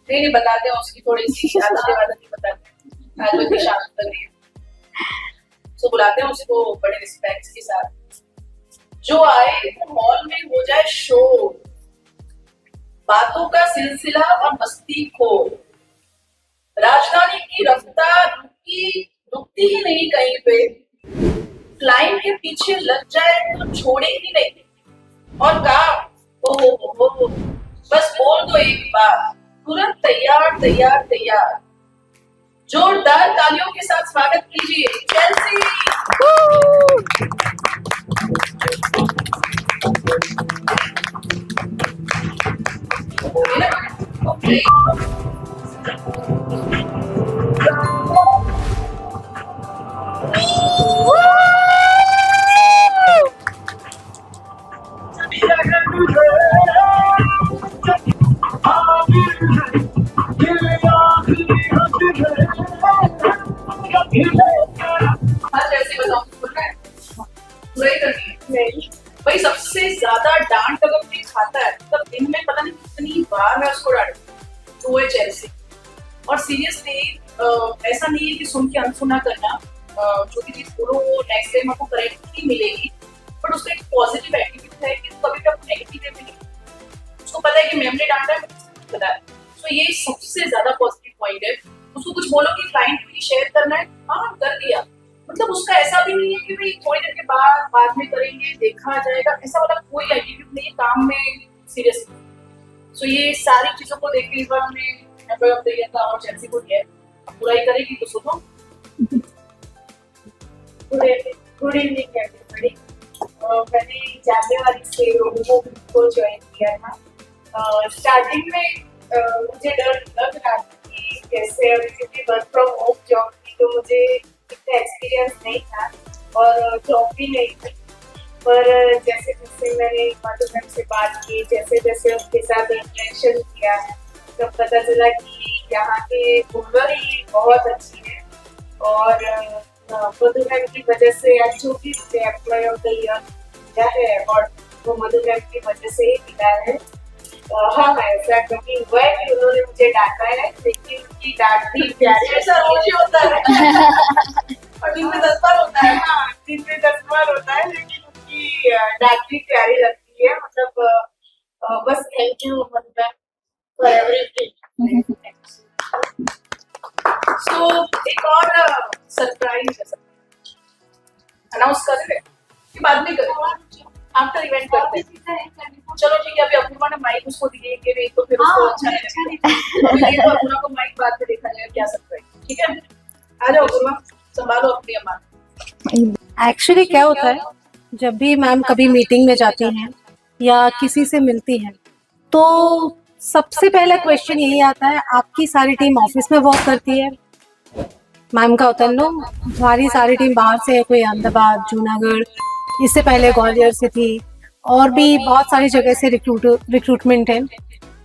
नहीं बताते हैं, उसकी थोड़ी सी आदत नहीं बताते हैं. आज वो इतनी शांत लग रही है. सो बुलाते हैं उसको बड़े रिस्पेक्ट के साथ. जो आए वो मॉल में हो जाए शोर, बातों का सिलसिला और मस्ती खो. राजधानी की रफ्तार रुकती ही नहीं कहीं पे. क्लाइंट के पीछे लग जाए तो छोड़े ही नहीं. और काम हो बस बोल दो एक बार, तुरंत तैयार तैयार तैयार. जोरदार तालियों के साथ स्वागत कीजिए चेल्सी. ओके. हाँ चेल्सी बताओ, बोलना है? पूरा ही करनी है. नहीं भाई, सबसे ज्यादा डांट अगर कोई खाता है तब दिन में पता नहीं कितनी बार मैं उसको डांटती हूँ, तो वो है चेल्सी. और सीरियसली ऐसा नहीं है कि सुन के अनसुना करना. जो भी चीज बोलो वो नेक्स्ट टाइम आपको करेक्ट नहीं मिलेगी, बट उसका एक पॉजिटिव एटीट्यूड है कि कभी कभी नेगेटिव में नहीं. उसको पता है कि मैम ने डांटा है, पता है. तो ये सबसे ज्यादा पॉजिटिव पॉइंट है. उसको कुछ बोलो कि क्लाइंट के लिए शेयर करना है, हाँ कर दिया. मतलब उसका ऐसा भी नहीं है कि भाई थोड़ी देर के बाद में करेंगे, देखा जाएगा, ऐसा वाला कोई एटीट्यूड नहीं है काम में. सीरियसली. सो ये सारी चीजों को देख के इस बार हमने एम्प्लॉय ऑफ द ईयर का और चेल्सी को दिया है. पूरा ही करेगी तो सुनो. Good evening everybody. मैंने जनवरी से रोबो को ज्वाइन किया था. स्टार्टिंग में मुझे डर लग रहा था कि कैसे, अभी क्योंकि वर्क फ्रॉम होम जॉब थी तो मुझे इतना एक्सपीरियंस नहीं था और जॉब भी नहीं थी. पर जैसे जैसे मैंने मधु मैम से बात की, जैसे जैसे उनके साथ इंटरेक्शन किया, तब पता चला कि यहाँ के ओनर ही बहुत अच्छी है. और मधु मैम की वजह से आज जो भी मुझे एम्प्लॉय ऑफ द ईयर मिला है अवार्ड, वो मधु मैम की वजह से ही मिला है. हाँ, ऐसा कभी हुआ है कि उन्होंने मुझे डांटा है, लेकिन उनकी डांट भी प्यारी. ऐसा रोज ही होता है. और दिन में 10 बार होता है. हाँ, दिन में 10 बार होता है, लेकिन उनकी डांट भी प्यारी लगती है. मतलब बस thank you Madhu ma'am for everything. So एक और सरप्राइज अनाउंस कर रहे हैं कि बाद में करें, आफ्टर इवेंट करते हैं. चलो ठीक है. अभी अपूर्वा ने माइक उसको दिए कि नहीं तो फिर उसको अच्छा नहीं लगेगा. तो अपूर्वा को माइक बाद में देखा जाएगा क्या सरप्राइज. ठीक है, आ जाओ अपूर्वा, संभालो अपनी अम्मा. एक्चुअली क्या होता है, जब भी मैम कभी मीटिंग में जाती हैं या किसी से मिलती हैं तो सबसे पहला क्वेश्चन यही आता है, आपकी सारी टीम ऑफिस में वर्क करती है? मैम का होता है नो, हमारी सारी टीम बाहर से है, कोई अहमदाबाद, जूनागढ़, इससे पहले ग्वालियर से थी, और भी बहुत सारी जगह से रिक्रूटमेंट है.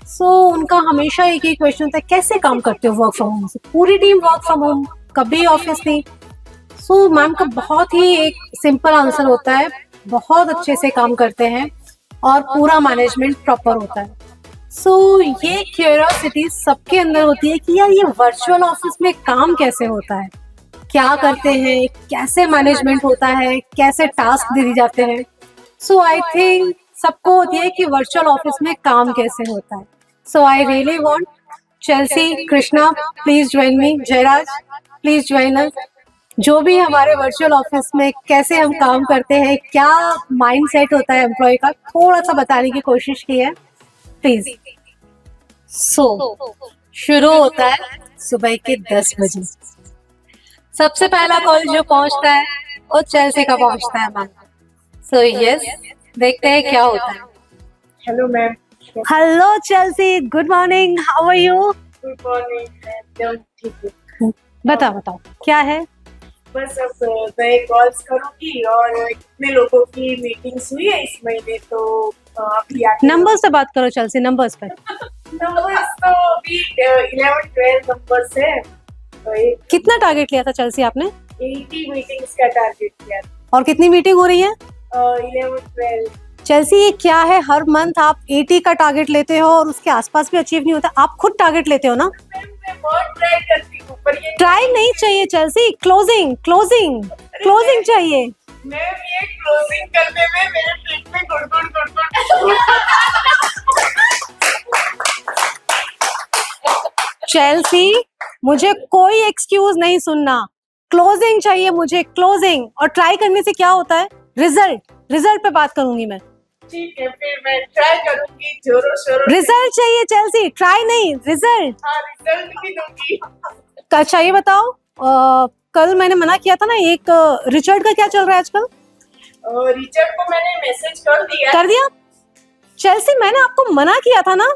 सो उनका हमेशा एक ही क्वेश्चन होता है, कैसे काम करते हो वर्क फ्रॉम होम से? पूरी टीम वर्क फ्रॉम होम, कभी ऑफिस नहीं. सो मैम का बहुत ही एक सिंपल आंसर होता है, बहुत अच्छे से काम करते हैं और पूरा मैनेजमेंट प्रॉपर होता है. सो ये क्यूरियोसिटी सबके अंदर होती है कि यार ये वर्चुअल ऑफिस में काम कैसे होता है, क्या करते हैं, कैसे मैनेजमेंट होता है, कैसे टास्क दे जाते हैं. सो आई थिंक सबको होती है कि वर्चुअल ऑफिस में काम कैसे होता है. So I really want Chelsea, Krishna, please join me, Jayraj please join us. जो भी हमारे वर्चुअल ऑफिस में कैसे हम काम करते हैं, क्या माइंडसेट होता है एम्प्लॉय का, थोड़ा सा बताने की कोशिश की है प्लीज. सो शुरू होता है सुबह के 10 बजे. सबसे पहला कॉल जो पहुंचता है वो चेल्सी का पहुंचता है मैम. सो यस, देखते हैं क्या होता है. Hello ma'am. Hello Chelsea, good morning, how are you? Good morning. एकदम ठीक है. बताओ क्या है. बस अब नए कॉल्स करूंगी और कितने लोगों की मीटिंग्स हुई है इस महीने तो अभी आगे नंबर्स पे बात करो चेल्सी, नंबर्स पे। नंबर्स तो अभी 11-12 नंबर्स है तो कितना टारगेट लिया था चेल्सी आपने 80 मीटिंग्स का टारगेट किया और कितनी मीटिंग हो रही है 11-12 चेल्सी? ये क्या है, हर मंथ आप 80 का टारगेट लेते हो और उसके आसपास भी अचीव नहीं होता। आप खुद टारगेट लेते हो ना? मैं बहुत ट्राई करती हूँ पर ये ट्राई नहीं चाहिए चेल्सी, क्लोजिंग क्लोजिंग क्लोजिंग चाहिए। मैं ये क्लोजिंग करने में मेरे पेट में गुड़गुड़ गुड़गुड़ चेल्सी, मुझे कोई एक्सक्यूज नहीं सुनना, क्लोजिंग चाहिए मुझे, क्लोजिंग। और ट्राई करने से क्या होता है? रिजल्ट पे बात करूंगी मैं। ठीक है फिर मैं ट्राई करूंगी जोरों शोरों से। रिजल्ट चाहिए चेल्सी, ट्राई नहीं, रिजल्ट। हाँ रिजल्ट भी दूंगी अच्छा ये बताओ, कल मैंने मना किया था ना, एक रिचर्ड का क्या चल रहा है आजकल? रिचर्ड को मैंने मैसेज कर दिया कर दिया? चेल्सी मैंने आपको मना किया था ना।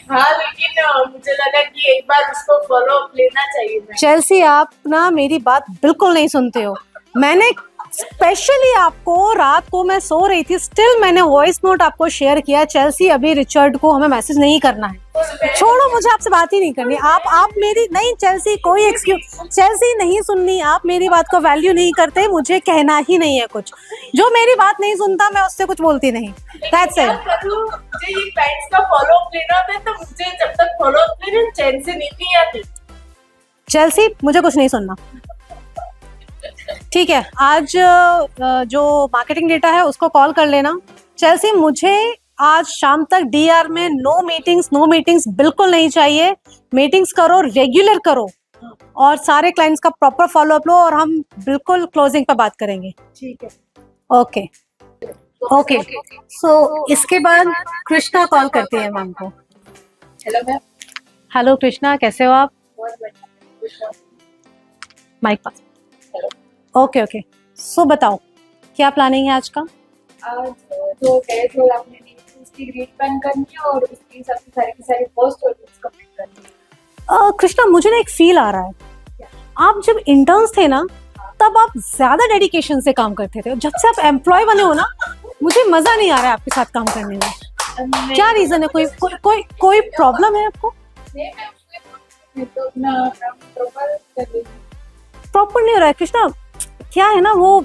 हाँ लेकिन मुझे लगा कि एक बार उसको फॉलो अप लेना चाहिए था। चेल्सी आप ना मेरी बात बिल्कुल नहीं सुनते हो। मैंने स्पेशली आपको, रात को मैं सो रही थी, स्टिल मैंने वॉइस नोट आपको शेयर किया, चेल्सी अभी रिचर्ड को हमें मैसेज नहीं करना है। छोड़ो, मुझे आपसे बात ही नहीं करनी। आप मेरी नहीं चेल्सी, कोई एक्सक्यूज, चेल्सी नहीं सुननी। आप मेरी बात को वैल्यू नहीं करते, मुझे कहना ही नहीं है कुछ। जो मेरी बात नहीं सुनता मैं उससे कुछ बोलती नहीं। दैट्स क्या इट। करूं? मुझे ये क्लाइंट्स का फॉलो अप लेना था तो मुझे जब तक फॉलो अप लेने चैन से नींद नहीं आती। चेल्सी मुझे कुछ नहीं सुनना, ठीक है? आज जो मार्केटिंग डेटा है उसको कॉल कर लेना। चेल्सी मुझे आज शाम तक डीआर में नो मीटिंग्स बिल्कुल नहीं चाहिए। मीटिंग्स करो, रेगुलर करो और सारे क्लाइंट्स का प्रॉपर फॉलो अप लो और हम बिल्कुल क्लोजिंग पे बात करेंगे। ठीक है ओके ओके। सो इसके बाद कृष्णा कॉल करती है मैम को। Hello ma'am. हेलो कृष्णा, कैसे हो आप? बहुत बढ़िया। Mic pass. Hello. Okay okay. So बताओ क्या प्लानिंग है आज का? आज जो टेस्ट रोल आपने दी थी उसकी ग्रेड पेन करनी है और उसकी सबसे सारी की सारी पोस्ट और कंप्लीट करनी है। कृष्णा मुझे ना एक फील आ रहा है, आप जब इंटर्न्स थे ना तब आप ज्यादा डेडिकेशन से काम करते थे। जब से आप एम्प्लॉय बने हो ना, मुझे मजा नहीं आ रहा है आपके साथ काम करने में। क्या रीजन है? कोई प्रॉब्लम है आपको? नहीं मैं तो अपना प्रॉपर कर रही हूँ। प्रॉपर नहीं हो रहा है कृष्णा। क्या है ना, वो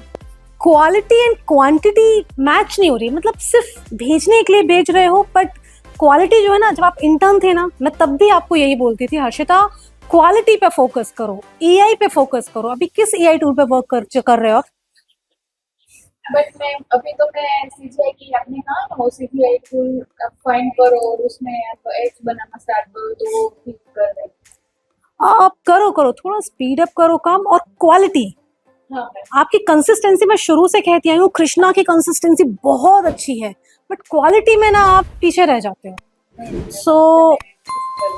क्वालिटी एंड क्वांटिटी मैच नहीं हो रही। मतलब सिर्फ भेजने के लिए भेज रहे हो, बट क्वालिटी जो है ना, जब आप इंटर्न थे ना, मैं तब भी आपको यही बोलती थी, हर्षिता क्वालिटी पे फोकस करो, एआई पे फोकस करो। अभी किस एआई टूल पे वर्क कर रहे हो आप? बट मैं अभी तो मैं सीजीआई की आपने कहा ना वो सीजीआई टूल आप फाइंड करो और उसमें आप एड्स बनाना स्टार्ट करो तो वो ठीक कर रहे हैं। आप करो थोड़ा स्पीड अप करो काम। और क्वालिटी, हाँ आपकी कंसिस्टेंसी मैं शुरू से कहती आई हूँ, कृष्णा की कंसिस्टेंसी बहुत अच्छी है, बट क्वालिटी में ना आप पीछे रह जाते हो। सो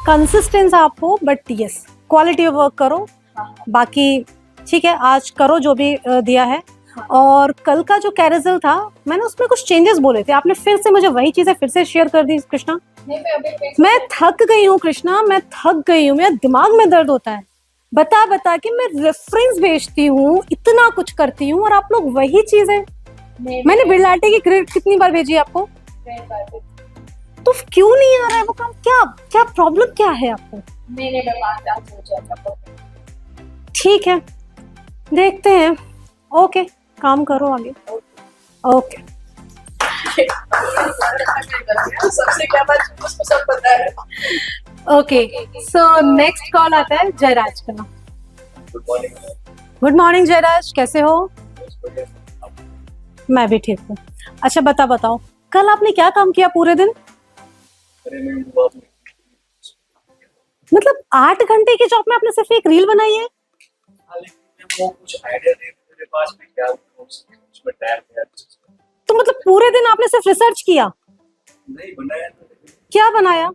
कंसिस्टेंस आप हो, बट यस क्वालिटी वर्क करो। बाकी ठीक है, आज करो जो भी दिया है। और कल का जो कैरेजल था, मैंने उसमें कुछ चेंजेस बोले थे, आपने फिर से मुझे वही चीजें फिर से शेयर कर दी कृष्णा। नहीं मैं अभी मैं थक गई हूँ कृष्णा, मैं थक गई हूँ, मेरा दिमाग में दर्द होता है बता के। मैं रेफरेंस भेजती हूँ, इतना कुछ करती हूँ और आप लोग वही चीजें। मैंने बिरलाटे की ग्रिड कितनी बार भेजी आपको, तो क्यों नहीं आ रहा है वो काम? क्या प्रॉब्लम क्या है आपको? मैंने बात आज हो जाएगा। ठीक है, देखते हैं। ओके, काम करो आगे। ओके सबसे क्या बात उसको सब पता है। ओके। सो नेक्स्ट कॉल आता है जयराज का। गुड मॉर्निंग जयराज, कैसे हो? मैं भी ठीक हूँ। अच्छा बताओ कल आपने क्या काम किया पूरे दिन? मतलब 8 घंटे की जॉब में आपने सिर्फ एक रील बनाई है? वो कुछ आइडिया नहीं मेरे पास में, क्या उसमें टाइम है। तो मतलब पूरे दिन आपने सिर्फ रिसर्च किया? नहीं बनाया तो क्या बनाया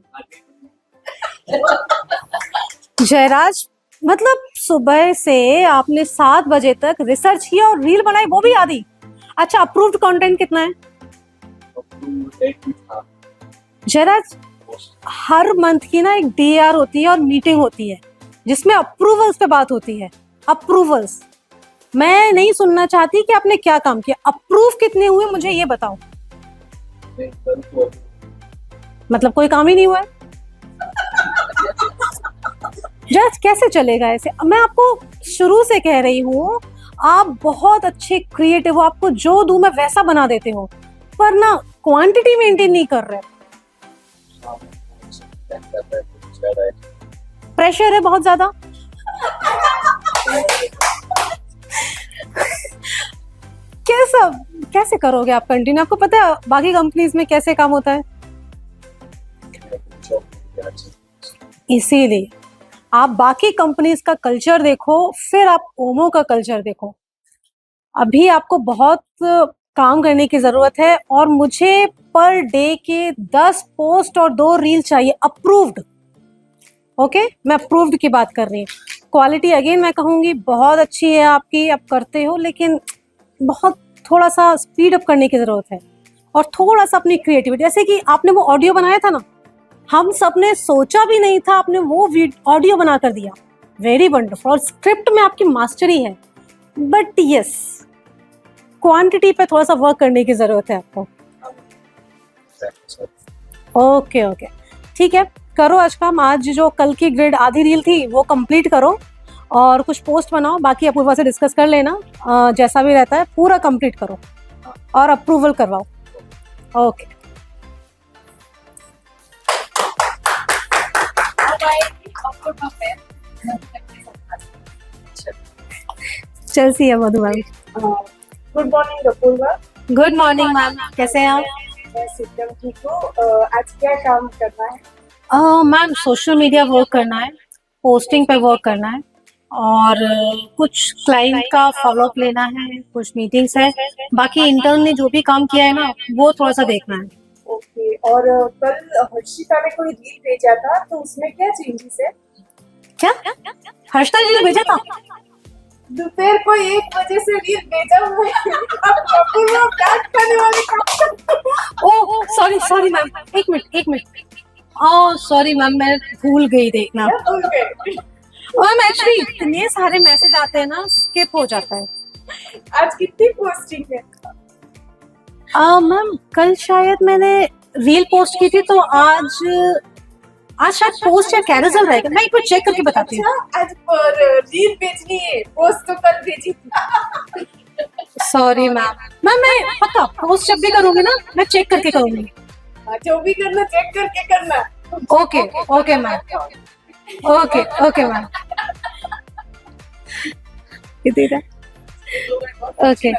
जयराज? मतलब सुबह से आपने 7 बजे तक रिसर्च किया और रील बनाई, वो भी आधी। अच्छा, अप्रूव्ड कंटेंट कितना है जयराज? हर मंथ की ना एक डीआर होती है और मीटिंग होती है जिसमें अप्रूवल्स पे बात होती है। अप्रूवल्स। मैं नहीं सुनना चाहती कि आपने क्या काम किया, अप्रूव कितने हुए मुझे ये बताओ। नहीं, कल तो मतलब कोई काम ही नहीं हुआ है। जज कैसे चलेगा ऐसे? मैं आपको शुरू से कह रही हूँ आप बहुत अच्छे क्रिएटिव हो, आपको जो दूं मैं वैसा बना देते हो, पर ना क्वांटिटी मेंटेन नहीं कर रहे। शाम को चेक कर रहा है कुछ ज्यादा है। प्रेशर है बहुत ज्यादा। कैसा कैसे करोगे आप कंटिन्यू? आपको पता है बाकी कंपनीज में कैसे काम होता है? इसीलिए आप बाकी कंपनीज का कल्चर देखो, फिर आप ओमो का कल्चर देखो। अभी आपको बहुत काम करने की जरूरत है और मुझे पर डे के 10 पोस्ट और 2 रील चाहिए अप्रूव्ड। ओके, मैं अप्रूव्ड की बात कर रही हूँ। क्वालिटी अगेन मैं कहूँगी बहुत अच्छी है आपकी, आप करते हो, लेकिन बहुत थोड़ा सा स्पीड अप करने की जरूरत है और थोड़ा सा अपनी क्रिएटिविटी। जैसे कि आपने वो ऑडियो बनाया था ना, हम सबने सोचा भी नहीं था, आपने वो ऑडियो बना कर दिया। Very wonderful. और स्क्रिप्ट में आपकी मास्टरी है, बट यस क्वांटिटी पे थोड़ा सा वर्क करने की जरूरत है आपको। ओके ओके ठीक है, करो आज काम। आज जो कल की ग्रिड आधी रील थी वो कंप्लीट करो और कुछ पोस्ट बनाओ, बाकी अपूर्वा से डिस्कस कर लेना। जैसा भी रहता है पूरा कंप्लीट करो और अप्रूवल करवाओ। ओके चल सी है Madhu ma'am. Good morning Apoorva. Good morning ma'am, कैसे हैं आप? मैं एकदम ठीक हूँ। आज क्या काम करना है? मैम सोशल मीडिया वर्क करना है, पोस्टिंग पे वर्क करना है और कुछ क्लाइंट का फॉलोअप लेना है, कुछ मीटिंग्स है। बाकी इंटर्न ने जो भी काम किया है ना वो थोड़ा सा देखना है। ओके, और कल हर्षिता ने कोई रील भेजा था तो उसमें क्या चेंजेस है? क्या हर्षिता जी ने भेजा था? दोपहर को 1 बजे से रील भेजा हुआ है। अपूर्वा बात करने वाले काम। ओह सॉरी सॉरी मैम, एक मिनट। ओह सॉरी मैम, मैं भूल गई देखना। भूल गए। मैम एक्चुअली इतने सारे मैसेज आते हैं ना, स्किप हो जाता है। आज कितनी पोस्टिंग है? मैम कल शायद मैंने रील पोस्ट की थी, तो आज शायद पोस्ट या कैरोसेल रहेगा। मैं एक बार चेक करके बताती हूँ। अच्छा, आज पर रील भेजनी है, पोस्ट तो कल भेजी थी। सॉरी मैम, मैं पक्का पोस्ट जब भी करूंगी ना मैं चेक करके करूंगी। हाँ, जो भी करना चेक करके करना। Okay ma'am, okay ma'am. कितनी था? ओके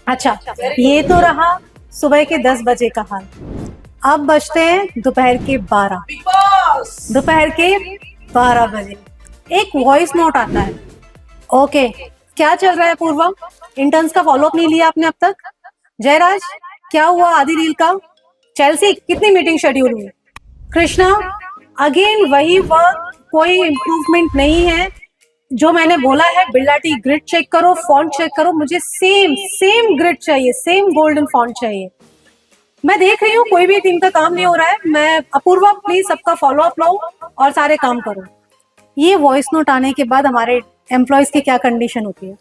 अच्छा, ये तो रहा सुबह के 10 बजे का हाल। अब बजते हैं दोपहर के 12। दोपहर के 12 बजे एक वॉइस नोट आता है। ओके, क्या चल रहा है पूर्वा? इंटर्न्स का फॉलोअप नहीं लिया आपने अब तक? जयराज क्या हुआ आधी रील का? चेल्सी कितनी मीटिंग शेड्यूल हुई? कृष्णा अगेन वही वर्क, कोई इम्प्रूवमेंट नहीं है। जो मैंने बोला है बिल्लाटी ग्रिड चेक करो, फॉन्ट चेक करो, मुझे सेम ग्रिड चाहिए, सेम गोल्डन फॉन्ट चाहिए। मैं देख रही हूँ कोई भी टीम का काम नहीं हो रहा है। मैं अपूर्वा प्लीज सबका फॉलो अप लो और सारे काम करो। ये वॉइस नोट आने के बाद हमारे एम्प्लॉयज की क्या कंडीशन होती है?